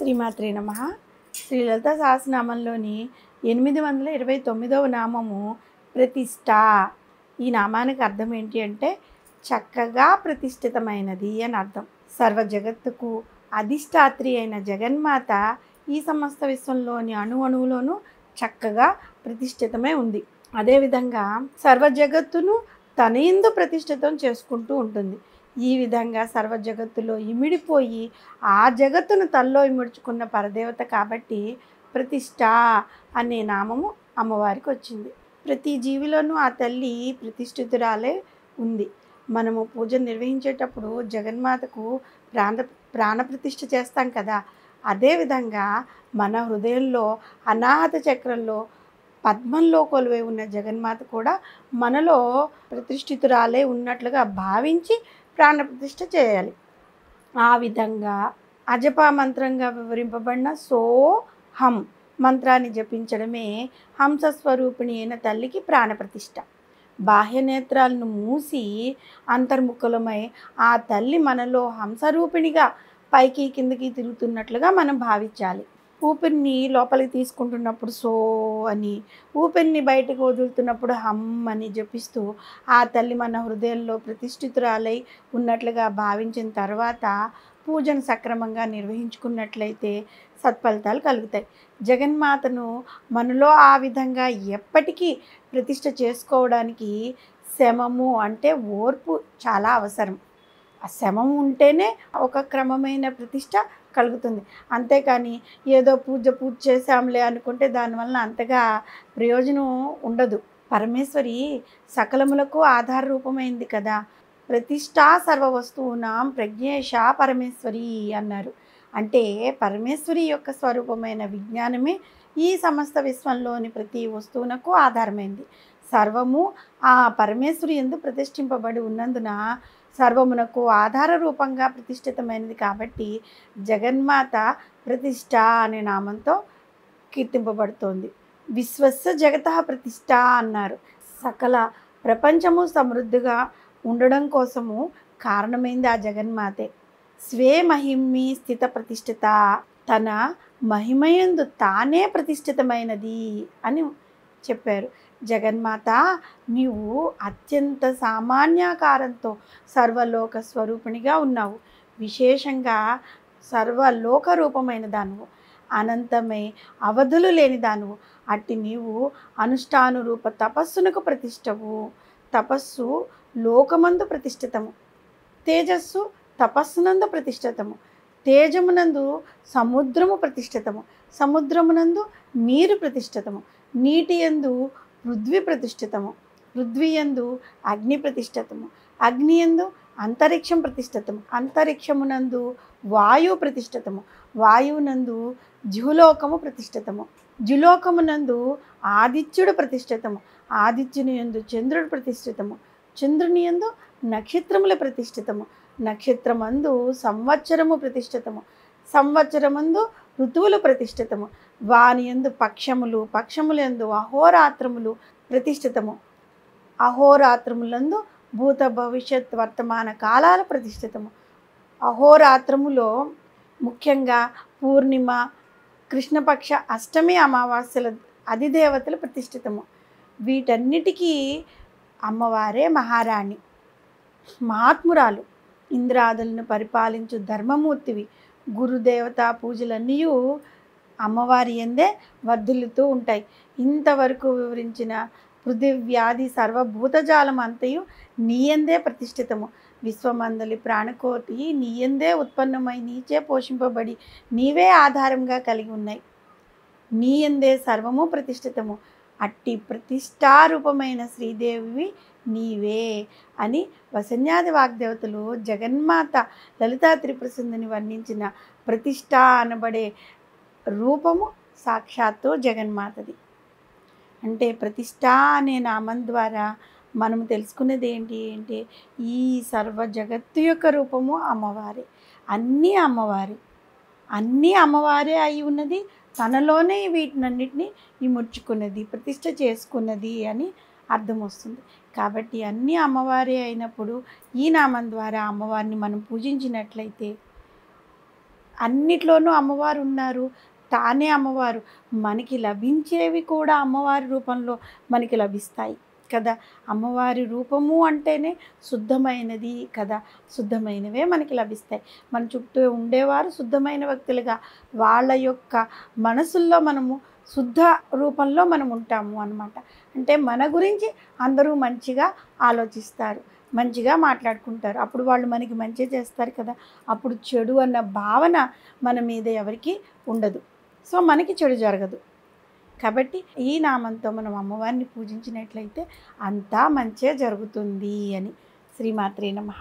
శ్రీమాత్రే నమః. శ్రీ లలితా సహస్రనామంలోని 829వ నామము ప్రతిష్ట. ఈ నామానికి అర్థం ఏంటి అంటే చక్కగా ప్రతిష్ఠితమైనది అని అర్థం. సర్వ జగత్తుకు అధిష్టాత్రి అయిన జగన్మాత ఈ సమస్త విశ్వంలోని అణువులోనూ చక్కగా ప్రతిష్ఠితమై ఉంది. అదేవిధంగా సర్వ జగత్తును తన యందు ప్రతిష్ఠితం చేసుకుంటూ ఉంటుంది. ఈ విధంగా సర్వ జగత్తులో ఇమిడిపోయి ఆ జగత్తును తనలో ఇముడ్చుకున్న పరదేవత కాబట్టి ప్రతిష్ట అనే నామము అమ్మవారికి వచ్చింది. ప్రతి జీవిలోనూ ఆ తల్లి ప్రతిష్ఠితురాలే ఉంది. మనము పూజ నిర్వహించేటప్పుడు జగన్మాతకు ప్రాణప్రతిష్ఠ చేస్తాం కదా. అదేవిధంగా మన హృదయంలో అనాహత చక్రంలో పద్మంలో కొలువై ఉన్న జగన్మాత కూడా మనలో ప్రతిష్ఠితురాలే ఉన్నట్లుగా భావించి ప్రాణప్రతిష్ఠ చేయాలి. ఆ విధంగా అజపా మంత్రంగా వివరింపబడిన సోహం మంత్రాన్ని జపించడమే హంసస్వరూపిణి అయిన తల్లికి ప్రాణప్రతిష్ఠ. బాహ్యనేత్రాలను మూసి అంతర్ముఖులమై ఆ తల్లి మనలో హంసరూపిణిగా పైకి కిందకి తిరుగుతున్నట్లుగా మనం భావించాలి. ఊపిరిని లోపలికి తీసుకుంటున్నప్పుడు సో అని, ఊపిరిని బయటకు వదులుతున్నప్పుడు హమ్ అని జపిస్తూ ఆ తల్లి మన హృదయంలో ప్రతిష్ఠితురాలై ఉన్నట్లుగా భావించిన తర్వాత పూజను సక్రమంగా నిర్వహించుకున్నట్లయితే సత్ఫలితాలు కలుగుతాయి. జగన్మాతను మనలో ఆ విధంగా ఎప్పటికీ ప్రతిష్ఠ చేసుకోవడానికి శమము అంటే ఓర్పు చాలా అవసరం. ఆ శమం ఉంటేనే ఒక క్రమమైన ప్రతిష్ట కలుగుతుంది. అంతేకాని ఏదో పూజ చేసాంలే అనుకుంటే దానివల్ల అంతగా ప్రయోజనం ఉండదు. పరమేశ్వరి సకలములకు ఆధార రూపమైంది కదా. ప్రతిష్ఠా సర్వ వస్తువునాం ప్రజ్ఞేష పరమేశ్వరి అన్నారు. అంటే పరమేశ్వరి యొక్క స్వరూపమైన విజ్ఞానమే ఈ సమస్త విశ్వంలోని ప్రతి వస్తువునకు ఆధారమైంది. సర్వము ఆ పరమేశ్వరి యందు ప్రతిష్ఠింపబడి ఉన్నందున సర్వమునకు ఆధార రూపంగా ప్రతిష్ఠితమైనది కాబట్టి జగన్మాత ప్రతిష్ట అనే నామంతో కీర్తింపబడుతోంది. విశ్వస్య జగత ప్రతిష్ట అన్నారు. సకల ప్రపంచము సమృద్ధిగా ఉండడం కోసము కారణమైంది ఆ జగన్మాతే. స్వే మహిమ్మి స్థిత ప్రతిష్ఠిత, తన మహిమయందు తానే ప్రతిష్ఠితమైనది అని చెప్పారు. జగన్మాత నీవు అత్యంత సామాన్యాకారంతో సర్వలోక స్వరూపిణిగా ఉన్నావు. విశేషంగా సర్వలోక రూపమైన దానువు, అనంతమై అవధులు లేని దానువు. అట్టి నీవు అనుష్ఠానురూప తపస్సునకు ప్రతిష్టవు. తపస్సు లోకమందు ప్రతిష్ఠితము, తేజస్సు తపస్సునందు ప్రతిష్ఠితము, తేజమునందు సముద్రము ప్రతిష్ఠితము, సముద్రమునందు నీరు ప్రతిష్ఠితము, నీటి యందు పృథ్వీ ప్రతిష్ఠితము, పృథ్వీ యందు అగ్ని ప్రతిష్ఠితము, అగ్ని యందు అంతరిక్షం ప్రతిష్ఠితము, అంతరిక్షమునందు వాయువు ప్రతిష్ఠితము, వాయువునందు జ్యులోకము ప్రతిష్ఠితము, జ్యులోకమునందు ఆదిత్యుడు ప్రతిష్ఠితము, ఆదిత్యుని యందు చంద్రుడు ప్రతిష్ఠితము, చంద్రుని యందు నక్షత్రముల ప్రతిష్ఠితము, నక్షత్రమందు సంవత్సరము ప్రతిష్ఠితము, సంవత్సరమందు ఋతువులు ప్రతిష్ఠితము, వాని యందు పక్షములు, పక్షములందు అహోరాత్రములు ప్రతిష్ఠితము, అహోరాత్రములందు భూత భవిష్యత్ వర్తమాన కాలాల ప్రతిష్ఠితము. అహోరాత్రములో ముఖ్యంగా పూర్ణిమ, కృష్ణపక్ష అష్టమి అమావాస్యల అధిదేవతలు ప్రతిష్ఠితము. వీటన్నిటికీ అమ్మవారే మహారాణి, మహాత్మురాలు, ఇంద్రాదులను పరిపాలించు ధర్మమూర్తివి. గురుదేవతా పూజలన్నీ అమ్మవారి యందే వర్ధిల్లుతూ ఉంటాయి. ఇంతవరకు వివరించిన పృథివ్యాధి సర్వభూతజాలం అంతయు నీయందే ప్రతిష్ఠితము. విశ్వమందలి ప్రాణకోటి నీయందే ఉత్పన్నమై నీచే పోషింపబడి నీవే ఆధారంగా కలిగి ఉన్నాయి. నీయందే సర్వము ప్రతిష్ఠితము. అట్టి ప్రతిష్టారూపమైన శ్రీదేవి నీవే అని వసన్యాది వాగ్దేవతలు జగన్మాత లలితా త్రిపురసుందరిని వర్ణించిన ప్రతిష్ట అనబడే రూపము సాక్షాత్తు జగన్మాతది. అంటే ప్రతిష్ట అనే నామం ద్వారా మనం తెలుసుకున్నది ఏంటి అంటే ఈ సర్వ జగత్తు యొక్క రూపము అమ్మవారే. అన్నీ అమ్మవారే, అన్నీ అమ్మవారే అయి ఉన్నది. తనలోనే వీటినన్నిటినీ ఇముడ్చుకున్నది, ప్రతిష్ఠ చేసుకున్నది అని అర్థం వస్తుంది. కాబట్టి అన్నీ అమ్మవారే అయినప్పుడు ఈ నామం ద్వారా అమ్మవారిని మనం పూజించినట్లయితే అన్నిట్లోనూ అమ్మవారు ఉన్నారు, తానే అమ్మవారు. మనకి లభించేవి కూడా అమ్మవారి రూపంలో మనకి లభిస్తాయి కదా. అమ్మవారి రూపము అంటేనే శుద్ధమైనది కదా, శుద్ధమైనవే మనకి లభిస్తాయి. మన చుట్టూ ఉండేవారు శుద్ధమైన వ్యక్తులుగా, వాళ్ళ యొక్క మనసుల్లో మనము శుద్ధ రూపంలో మనం ఉంటాము అన్నమాట. అంటే మన గురించి అందరూ మంచిగా ఆలోచిస్తారు, మంచిగా మాట్లాడుకుంటారు. అప్పుడు వాళ్ళు మనకి మంచి చేస్తారు కదా. అప్పుడు చెడు అన్న భావన మన మీద ఎవరికి ఉండదు. సో మనకి చెడు జరగదు. కాబట్టి ఈ నామంతో మనం అమ్మవారిని పూజించినట్లయితే అంతా మంచే జరుగుతుంది అని. శ్రీమాత్రే నమః.